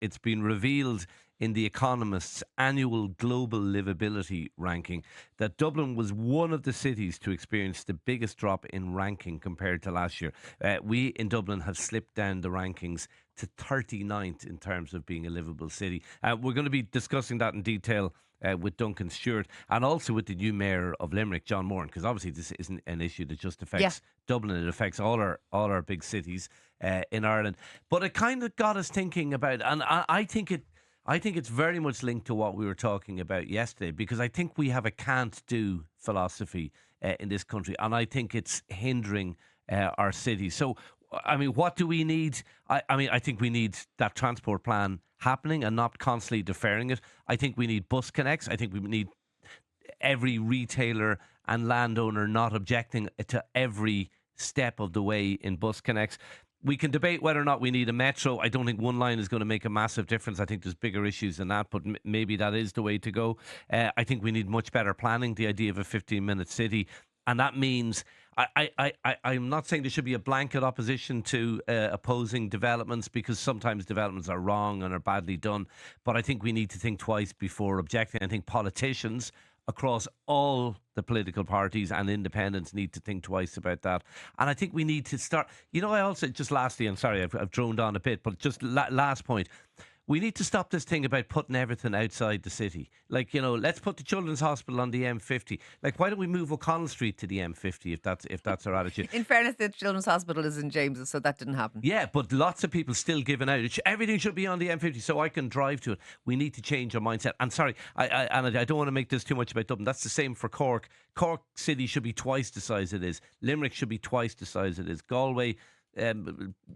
it's been revealed in the Economist's annual global livability ranking that Dublin was one of the cities to experience the biggest drop in ranking compared to last year. We in Dublin have slipped down the rankings to 39th in terms of being a livable city. We're going to be discussing that in detail with Duncan Stewart and also with the new mayor of Limerick, John Moran, because obviously this isn't an issue that just Yeah. affects Dublin; it affects all our big cities in Ireland. But it kind of got us thinking about, and I think it. I think it's very much linked to what we were talking about yesterday, because I think we have a can't do philosophy in this country, and I think it's hindering our cities. So, I mean, what do we need? I think we need that transport plan happening and not constantly deferring it. I think we need bus connects. I think we need every retailer and landowner not objecting to every step of the way in bus connects. We can debate whether or not we need a metro. I don't think one line is going to make a massive difference. I think there's bigger issues than that, but maybe that is the way to go. I think we need much better planning, the idea of a 15-minute city. And that means I'm not saying there should be a blanket opposition to opposing developments, because sometimes developments are wrong and are badly done. But I think we need to think twice before objecting. I think politicians across all the political parties and independents need to think twice about that. And I think we need to start. I also, just lastly, I'm sorry, I've droned on a bit, but just last point. We need to stop this thing about putting everything outside the city. Like, let's put the Children's Hospital on the M50. Like, why don't we move O'Connell Street to the M50 if that's our attitude? In fairness, the Children's Hospital is in James's, so that didn't happen. Yeah, but lots of people still giving out. Everything should be on the M50 so I can drive to it. We need to change our mindset. And sorry, I don't want to make this too much about Dublin. That's the same for Cork. Cork City should be twice the size it is. Limerick should be twice the size it is. Galway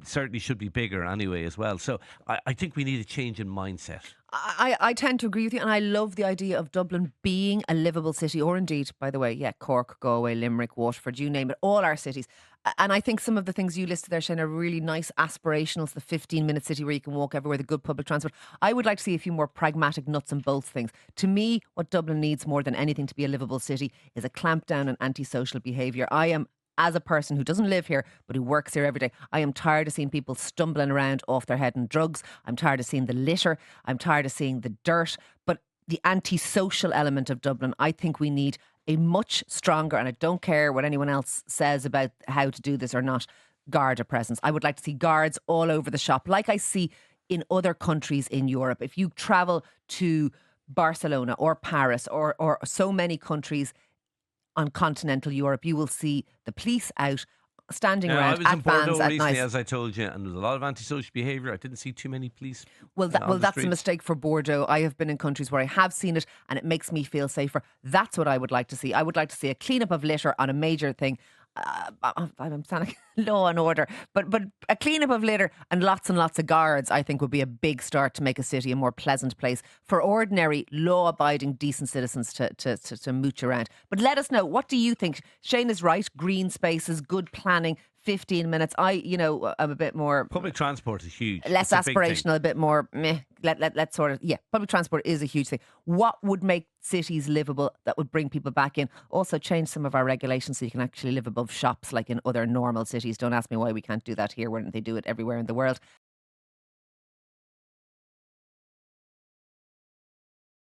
certainly should be bigger anyway as well. So I think we need a change in mindset. I tend to agree with you, and I love the idea of Dublin being a livable city, or indeed, by the way, Cork, Galway, Limerick, Waterford, you name it, all our cities. And I think some of the things you listed there, Shane, are really nice aspirationals. The 15-minute city where you can walk everywhere, the good public transport. I would like to see a few more pragmatic nuts and bolts things. To me, what Dublin needs more than anything to be a livable city is a clampdown on antisocial behaviour. I am, as a person who doesn't live here but who works here every day, I am tired of seeing people stumbling around off their head in drugs. I'm tired of seeing the litter. I'm tired of seeing the dirt. But the antisocial element of Dublin, I think we need a much stronger, and I don't care what anyone else says about how to do this or not, Garda presence. I would like to see guards all over the shop, like I see in other countries in Europe. If you travel to Barcelona or Paris or so many countries on continental Europe, you will see the police out standing I around was in at vans Bordeaux at recently, night. as I told you, and there was a lot of antisocial behaviour. I didn't see too many police. Well, on the that's a streets. mistake for Bordeaux. I have been in countries where I have seen it, and it makes me feel safer. That's what I would like to see. I would like to see a clean-up of litter on a major thing. I'm sounding law and order, but a clean-up of litter and lots of guards, I think, would be a big start to make a city a more pleasant place for ordinary, law-abiding, decent citizens to mooch around. But let us know, what do you think? Shane is right. Green spaces, good planning, 15 minutes. I'm a bit more Public transport is huge. less It's a big thing. aspirational, a bit more meh. Let's sort of, public transport is a huge thing. What would make cities livable that would bring people back in? Also change some of our regulations so you can actually live above shops like in other normal cities. Don't ask me why we can't do that here when they do it everywhere in the world.